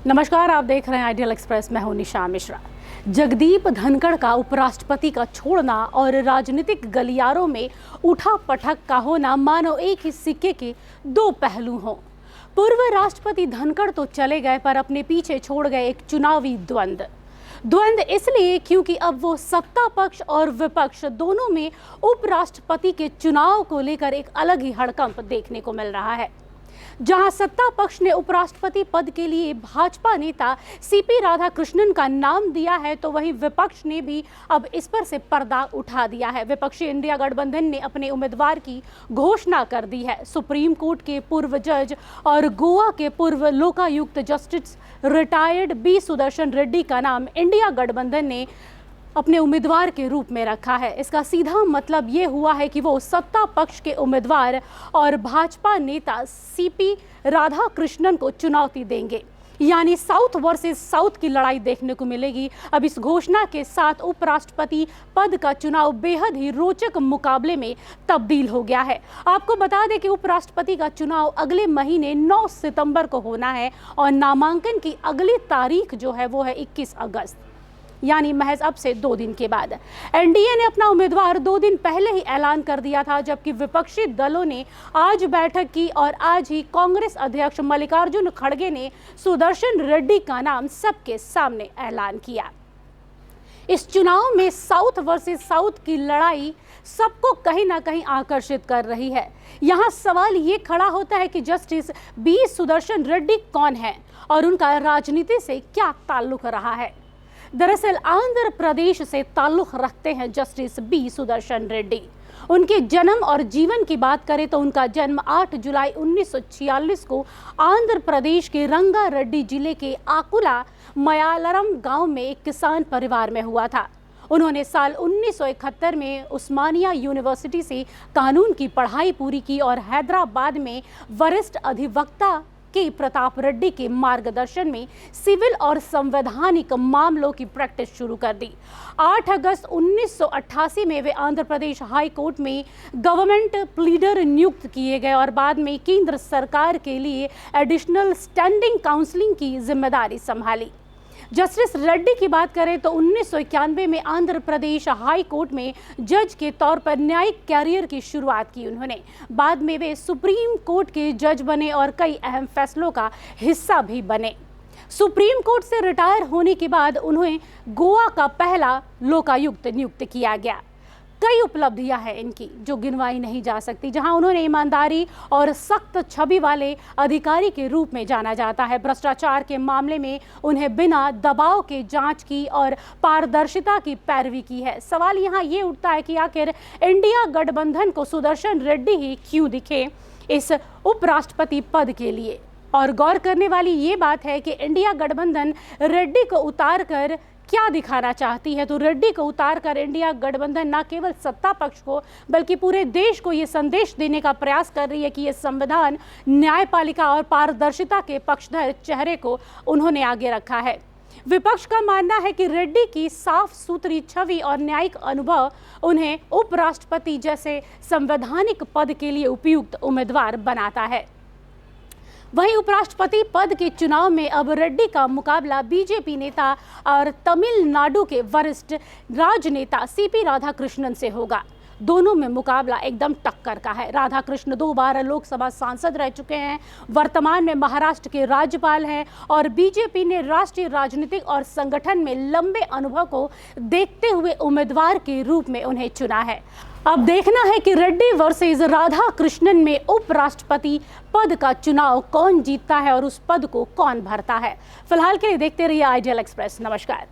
नमस्कार, आप देख रहे हैं आइडियल एक्सप्रेस। मैं हूं निशा मिश्रा। जगदीप धनखड़ का उपराष्ट्रपति का छोड़ना और राजनीतिक गलियारों में उठा पटक का होना मानो एक ही सिक्के के दो पहलू हों। पूर्व राष्ट्रपति धनखड़ तो चले गए, पर अपने पीछे छोड़ गए एक चुनावी द्वंद्व इसलिए क्योंकि अब वो सत्ता पक्ष और विपक्ष दोनों में उपराष्ट्रपति के चुनाव को लेकर एक अलग ही हड़कंप देखने को मिल रहा है। जहां सत्ता पक्ष ने उपराष्ट्रपति पद के लिए भाजपा नेता सीपी राधाकृष्णन का नाम दिया है, तो वहीं विपक्ष ने भी अब इस पर से पर्दा उठा दिया है। विपक्षी इंडिया गठबंधन ने अपने उम्मीदवार की घोषणा कर दी है। सुप्रीम कोर्ट के पूर्व जज और गोवा के पूर्व लोकायुक्त justice retired B Sudershan Reddy का नाम इंडिया गठबंधन ने अपने उम्मीदवार के रूप में रखा है। इसका सीधा मतलब ये हुआ है कि वो सत्ता पक्ष के उम्मीदवार और भाजपा नेता सीपी राधाकृष्णन को चुनौती देंगे, यानी साउथ वर्सेस साउथ की लड़ाई देखने को मिलेगी। अब इस घोषणा के साथ उपराष्ट्रपति पद का चुनाव बेहद ही रोचक मुकाबले में तब्दील हो गया है। आपको बता दें कि उपराष्ट्रपति का चुनाव अगले महीने 9 सितंबर को होना है और नामांकन की अगली तारीख जो है वो है 21 अगस्त, यानी महज अब से 2 दिन के बाद। एनडीए ने अपना उम्मीदवार 2 दिन पहले ही ऐलान कर दिया था, जबकि विपक्षी दलों ने आज बैठक की और आज ही कांग्रेस अध्यक्ष मल्लिकार्जुन खड़गे ने सुदर्शन रेड्डी का नाम सबके सामने ऐलान किया। इस चुनाव में साउथ वर्सेस साउथ की लड़ाई सबको कहीं ना कहीं आकर्षित कर रही है। यहाँ सवाल ये खड़ा होता है कि जस्टिस बी सुदर्शन रेड्डी कौन है और उनका राजनीति से क्या ताल्लुक रहा है। दरअसल आंध्र प्रदेश से ताल्लुक रखते हैं जस्टिस बी सुदर्शन रेड्डी। उनके जन्म और जीवन की बात करें तो उनका जन्म 8 जुलाई 1946 को आंध्र प्रदेश के रंगारेड्डी जिले के आकुला मयालरम गांव में एक किसान परिवार में हुआ था। उन्होंने साल 1971 में उस्मानिया यूनिवर्सिटी से कानून की पढ़ाई पूरी की और हैदराबाद में वरिष्ठ अधिवक्ता के प्रताप रेड्डी के मार्गदर्शन में सिविल और संवैधानिक मामलों की प्रैक्टिस शुरू कर दी। 8 अगस्त 1988 में वे आंध्र प्रदेश हाई कोर्ट में गवर्नमेंट प्लीडर नियुक्त किए गए और बाद में केंद्र सरकार के लिए एडिशनल स्टैंडिंग काउंसलिंग की जिम्मेदारी संभाली। जस्टिस रेड्डी की बात करें तो 1991 में आंध्र प्रदेश हाई कोर्ट में जज के तौर पर न्यायिक कैरियर की शुरुआत की उन्होंने। बाद में वे सुप्रीम कोर्ट के जज बने और कई अहम फैसलों का हिस्सा भी बने। सुप्रीम कोर्ट से रिटायर होने के बाद उन्हें गोवा का पहला लोकायुक्त नियुक्त किया गया। कई उपलब्धियां हैं इनकी जो गिनवाई नहीं जा सकती, जहां उन्होंने ईमानदारी और सख्त छवि वाले अधिकारी के रूप में जाना जाता है। भ्रष्टाचार के मामले में उन्हें बिना दबाव के जांच की और पारदर्शिता की पैरवी की है। सवाल यहां ये उठता है कि आखिर इंडिया गठबंधन को सुदर्शन रेड्डी ही क्यों दिखे इस उपराष्ट्रपति पद के लिए। और गौर करने वाली ये बात है कि इंडिया गठबंधन रेड्डी को उतार कर क्या दिखाना चाहती है। तो रेड्डी को उतार कर इंडिया गठबंधन न केवल सत्ता पक्ष को बल्कि पूरे देश को ये संदेश देने का प्रयास कर रही है कि ये संविधान, न्यायपालिका और पारदर्शिता के पक्षधर चेहरे को उन्होंने आगे रखा है। विपक्ष का मानना है कि रेड्डी की साफ सुथरी छवि और न्यायिक अनुभव उन्हें उपराष्ट्रपति जैसे संवैधानिक पद के लिए उपयुक्त उम्मीदवार बनाता है। वहीं उपराष्ट्रपति पद के चुनाव में अब रेड्डी का मुकाबला बीजेपी नेता और तमिलनाडु के वरिष्ठ राजनेता सीपी राधाकृष्णन से होगा। दोनों में मुकाबला एकदम टक्कर का है। राधाकृष्ण 2 बार लोकसभा सांसद रह चुके हैं, वर्तमान में महाराष्ट्र के राज्यपाल हैं और बीजेपी ने राष्ट्रीय राजनीतिक और संगठन में लंबे अनुभव को देखते हुए उम्मीदवार के रूप में उन्हें चुना है। अब देखना है कि रेड्डी वर्सेस राधाकृष्णन में उपराष्ट्रपति पद का चुनाव कौन जीतता है और उस पद को कौन भरता है। फिलहाल के लिए देखते रहिए आइडियल एक्सप्रेस। नमस्कार।